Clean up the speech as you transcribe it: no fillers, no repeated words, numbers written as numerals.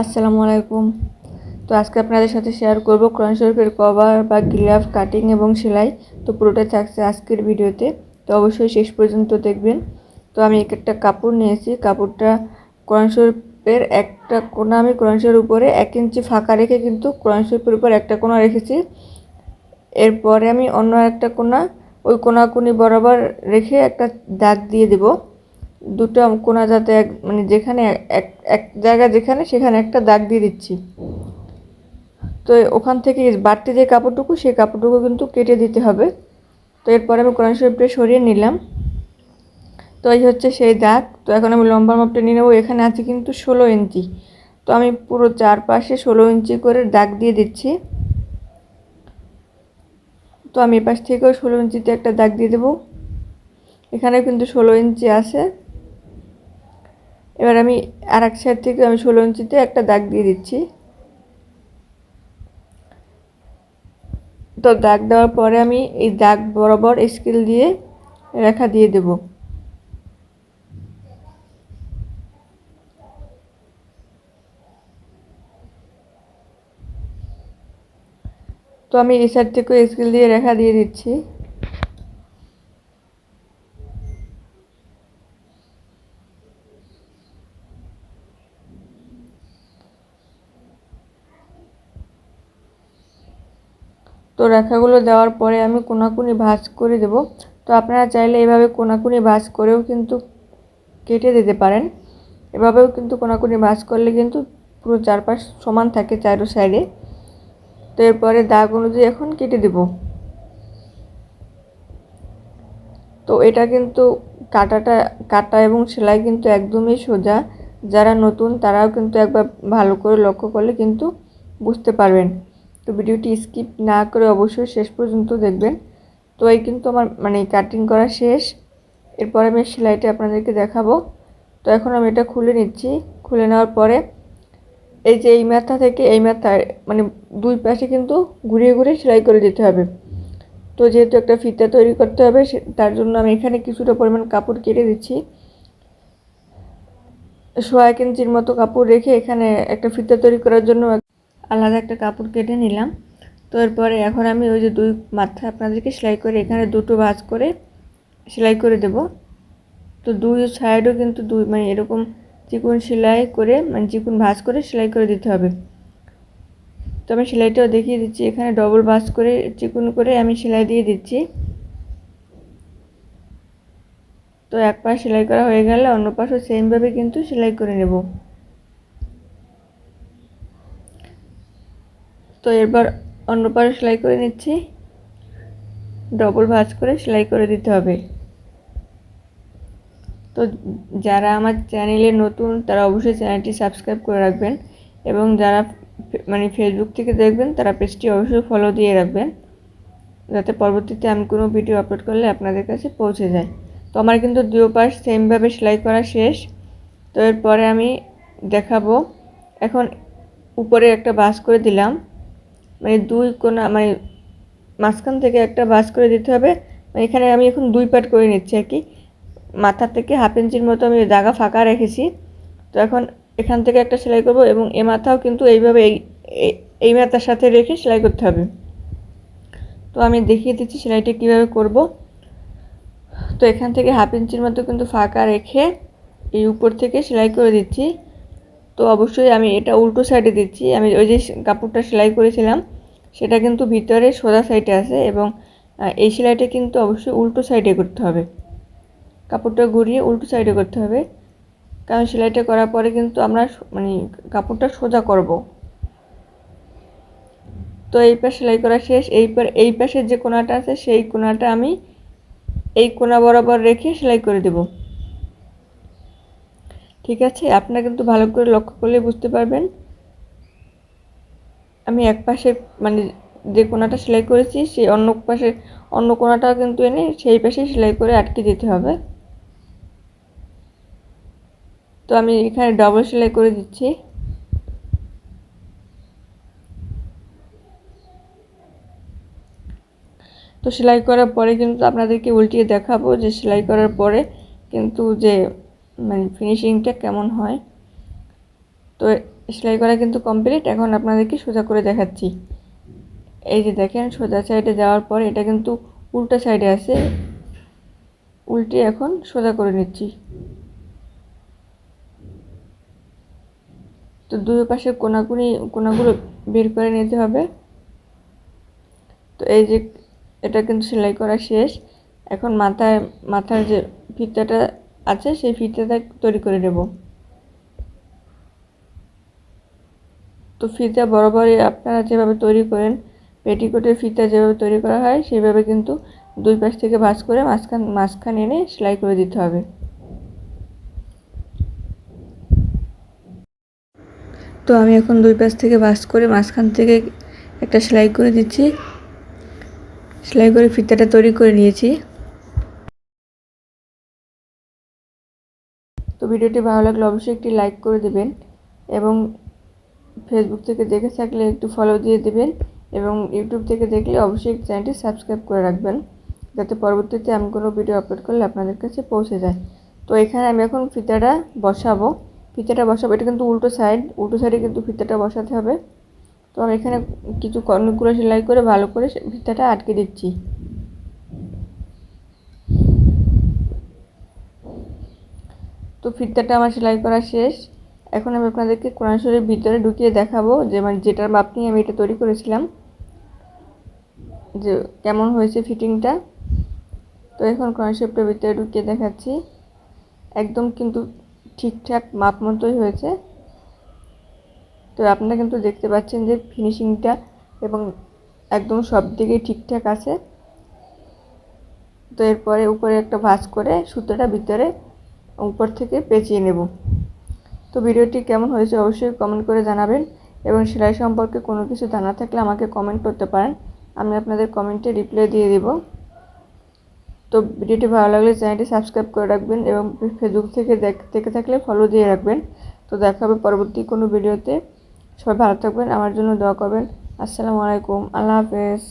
আসসালামু আলাইকুম। তো আজকে আপনাদের সাথে শেয়ার করব কোরআন শরীফের কভার বা গ্লাভ কাটিং এবং সেলাই। তো পুরোটা থাকছে আজকের ভিডিওতে, তো অবশ্যই শেষ পর্যন্ত দেখবেন। তো আমি একটা কাপড় নিয়েছি, কাপড়টা কোরআন শরীফের একটা কোণা আমি কোরআন শরীফের উপরে 1 ইঞ্চি ফাঁকা রেখে কিন্তু কোরআন শরীফের উপর একটা কোণা রেখেছি। এরপরে আমি অন্য একটা কোণা ওই কোণাকুনি বরাবর রেখে একটা দাগ দিয়ে দেব। দুটো কোণা যাতে মানে যেখানে এক জায়গা যেখানে সেখানে একটা দাগ দিয়ে দিচ্ছি। তো ওখান থেকে বাড়তি যে কাপড়টুকু সেই কাপড়টুকু কিন্তু কেটে দিতে হবে। তো এরপরে আমি কোরআন শরীফটা সরিয়ে নিলাম। তো এই হচ্ছে সেই দাগ। তো এখন আমি লম্বা মাপটা নিয়ে নেবো। এখানে আছে কিন্তু 16 ইঞ্চি। তো আমি পুরো চারপাশে 16 ইঞ্চি করে দাগ দিয়ে দিচ্ছি। তো আমি এপাশ থেকেও 16 ইঞ্চিতে একটা দাগ দিয়ে দেবো। এখানে কিন্তু 16 ইঞ্চি আছে। এবার আমি আর এক সাইড থেকে আমি 16 ইঞ্চিতে একটা দাগ দিয়ে দিচ্ছি। তো দাগ দেওয়ার পরে আমি এই দাগ বরাবর স্কেল দিয়ে রেখা দিয়ে দেব। তো আমি এই সাইড থেকে স্কেল দিয়ে রেখা দিয়ে দিচ্ছি। তো রেখাগুলো দেওয়ার পরে আমি কোনাকুনি ভাঁজ করে দেব। তো আপনারা চাইলে এভাবে কোনাকুনি ভাঁজ করেও কিন্তু কেটে দিতে পারেন। এভাবেও কিন্তু কোনাকুনি ভাঁজ করলে কিন্তু পুরো চারপাশ সমান থাকে চারো সাইডে। তো এরপরে দাগ অনুযায়ী এখন কেটে দেব। তো এটা কিন্তু কাটা এবং সেলাই কিন্তু একদমই সোজা। যারা নতুন তারাও কিন্তু একবার ভালো করে লক্ষ্য করলে কিন্তু বুঝতে পারবেন। তো ভিডিওটি স্কিপ না করে অবশ্যই শেষ পর্যন্ত দেখবেন। তো এই কিন্তু আমার মানে কাটিং করা শেষ। এরপর আমি সেলাইটা আপনাদেরকে দেখাবো। তো এখন আমি এটা খুলে নিচ্ছি। খুলে নেওয়ার পরে এই যে এই মাথা থেকে এই মাথা মানে দুই পাশে কিন্তু ঘুরিয়ে ঘুরিয়ে সেলাই করে দিতে হবে। তো যেহেতু একটা ফিতা তৈরি করতে হবে তার জন্য আমি এখানে কিছুটা পরিমাণ কাপড় কেটে দিচ্ছি। 1 ইঞ্চির মতো কাপড় রেখে এখানে একটা ফিতা তৈরি করার জন্য আলাদা একটা কাপড় কেটে নিলাম। তো এরপরে এখন আমি ওই যে দুই মাথা আপনাদেরকে সেলাই করে এখানে দুটো ভাঁজ করে সেলাই করে দেব। তো দুই সাইডও কিন্তু মানে এরকম চিকন সেলাই করে মানে চিকন ভাঁজ করে সেলাই করে দিতে হবে। তো আমি সেলাইটাও দেখিয়ে দিচ্ছি। এখানে ডবল ভাঁজ করে চিকন করে আমি সেলাই দিয়ে দিচ্ছি। তো এক পাশ সেলাই করা হয়ে গেলে অন্য পাশও সেমভাবে কিন্তু সেলাই করে নেব। তো এবার অন্য পাশে সেলাই করে নিচ্ছি। ডবল ভাঁজ করে সেলাই করে দিতে হবে। তো যারা আমার চ্যানেলে নতুন তারা অবশ্যই চ্যানেলটি সাবস্ক্রাইব করে রাখবেন এবং যারা মানে ফেসবুক থেকে দেখবেন তারা পেজটি অবশ্যই ফলো দিয়ে রাখবেন, যাতে পরবর্তীতে আমি কোনো ভিডিও আপলোড করলে আপনাদের কাছে পৌঁছে যায়। তো আমার কিন্তু দুই পাশ সেমভাবে সেলাই করা শেষ। তো এরপরে আমি দেখাবো। এখন উপরে একটা ভাঁজ করে দিলাম, মানে দুই কোণা মানে মাঝখান থেকে একটা ভাঁজ করে দিতে হবে। এখানে আমি এখন দুই পার্ট করে নিচ্ছি আর কি। মাথা থেকে 1/2 ইঞ্চির মতো আমি জায়গা ফাঁকা রেখেছি। তো এখন এখান থেকে একটা সেলাই করব এবং এই মাথাও কিন্তু এইভাবে এই মাথার সাথে রেখে সেলাই করতে হবে। তো আমি দেখিয়ে দিচ্ছি সেলাইটা কিভাবে করব। তো এখান থেকে 1/2 ইঞ্চির মতো কিন্তু ফাঁকা রেখে এই উপর থেকে সেলাই করে দিচ্ছি। তো অবশ্যই আমি এটা উল্টো সাইডে দিচ্ছি। আমি ওই যে কাপড়টা সেলাই করেছিলাম সেটা কিন্তু ভিতরে সোজা সাইডে আছে এবং এই সেলাইটা কিন্তু অবশ্যই উল্টো সাইডে করতে হবে। কাপড়টা ঘুরিয়ে উল্টো সাইডে করতে হবে, কারণ সেলাইটা করার পরে কিন্তু আমরা মানে কাপড়টা সোজা করব। তো এই পাশ সেলাই করা শেষ। এই পাশের যে কোণাটা আছে সেই কোণাটা আমি এই কোণা বরাবর রেখে সেলাই করে দেব। ঠিক আছে, আপনারা কিন্তু ভালো করে লক্ষ্য করলে বুঝতে পারবেন। আমি এক পাশে মানে যে কোণাটা সেলাই করেছি সেই অন্য কোণাটাও কিন্তু এনে সেই পাশে সেলাই করে আটকে দিতে হবে। তো আমি এখানে ডবল সেলাই করে দিচ্ছি। তো সেলাই করার পরে কিন্তু আপনাদেরকে উল্টিয়ে দেখাবো যে সেলাই করার পরে কিন্তু যে মানে ফিনিশিংটা কেমন হয়। তো সেলাই করা কিন্তু কমপ্লিট। এখন আপনাদেরকে সোজা করে দেখাচ্ছি। এই যে দেখেন, সোজা সাইডে যাওয়ার পর এটা কিন্তু উল্টা সাইডে আছে, উল্টে এখন সোজা করে নিচ্ছি। তো দুই পাশে কোনাগুলো বের করে নিতে হবে। তো এই যে এটা কিন্তু সেলাই করা শেষ। এখন মাথার যে ফিতাটা আছে সেই ফিতাটা তৈরি করে নেব। তো ফিতা বরাবরই আপনারা যেভাবে তৈরি করেন, পেটিকোটের ফিতা যেভাবে তৈরি করা হয় সেইভাবে কিন্তু দুই পাশ থেকে ভাঁজ করে মাঝখানে এনে সেলাই করে দিতে হবে। তো আমি এখন দুই পাশ থেকে ভাঁজ করে মাঝখান থেকে একটা সেলাই করে দিচ্ছি। সেলাই করে ফিতাটা তৈরি করে নিয়েছি। তো ভিডিওটি ভালো লাগলে অবশ্যই একটি লাইক করে দেবেন এবং ফেসবুক থেকে দেখে থাকলে একটু ফলো দিয়ে দেবেন এবং ইউটিউব থেকে দেখলে অবশ্যই চ্যানেলটি সাবস্ক্রাইব করে রাখবেন, যাতে পরবর্তীতে আমি কোনো ভিডিও আপলোড করলে আপনাদের কাছে পৌঁছে যায়। তো এখানে আমি এখন ফিতাটা বসাবো। এটা কিন্তু উল্টো সাইডে কিন্তু ফিতাটা বসাতে হবে। তো আমি এখানে কিছু কর্ণগুলো সেলাই করে ভালো করে ফিতাটা আটকে দিচ্ছি। তো ফিতাটা আমার সেলাই করা শেষ। এখন আমি আপনাদেরকে কোরআন শরীফের ভিতরে ঢুকিয়ে দেখাবো যে যেটার মাপ নিয়ে আমি এটা তৈরি করেছিলাম, যে কেমন হয়েছে ফিটিংটা। তো এখন কোরআন শরীফটার ভিতরে ঢুকিয়ে দেখাচ্ছি। একদম কিন্তু ঠিকঠাক মাপ মতোই হয়েছে। তো আপনারা কিন্তু দেখতে পাচ্ছেন যে ফিনিশিংটা এবং একদম সব দিকেই ঠিকঠাক আছে। তো এরপরে উপরে একটা ভাঁজ করে সুতোটা ভিতরে উপর থেকে পেঁচিয়ে নেব। তো ভিডিওটি কেমন হয়েছে অবশ্যই কমেন্ট করে জানাবেন এবং সেলাই সম্পর্কে কোনো কিছু জানা থাকলে আমাকে কমেন্ট করতে পারেন, আমি আপনাদের কমেন্টে রিপ্লাই দিয়ে দেব। তো ভিডিওটি ভালো লাগলে চ্যানেলটি সাবস্ক্রাইব করে রাখবেন এবং ফেসবুক থেকে দেখে থাকলে ফলো দিয়ে রাখবেন। তো দেখা হবে পরবর্তী কোনো ভিডিওতে। সবাই ভালো থাকবেন, আমার জন্য দোয়া করবেন। আসসালামু আলাইকুম, আল্লাহ হাফেজ।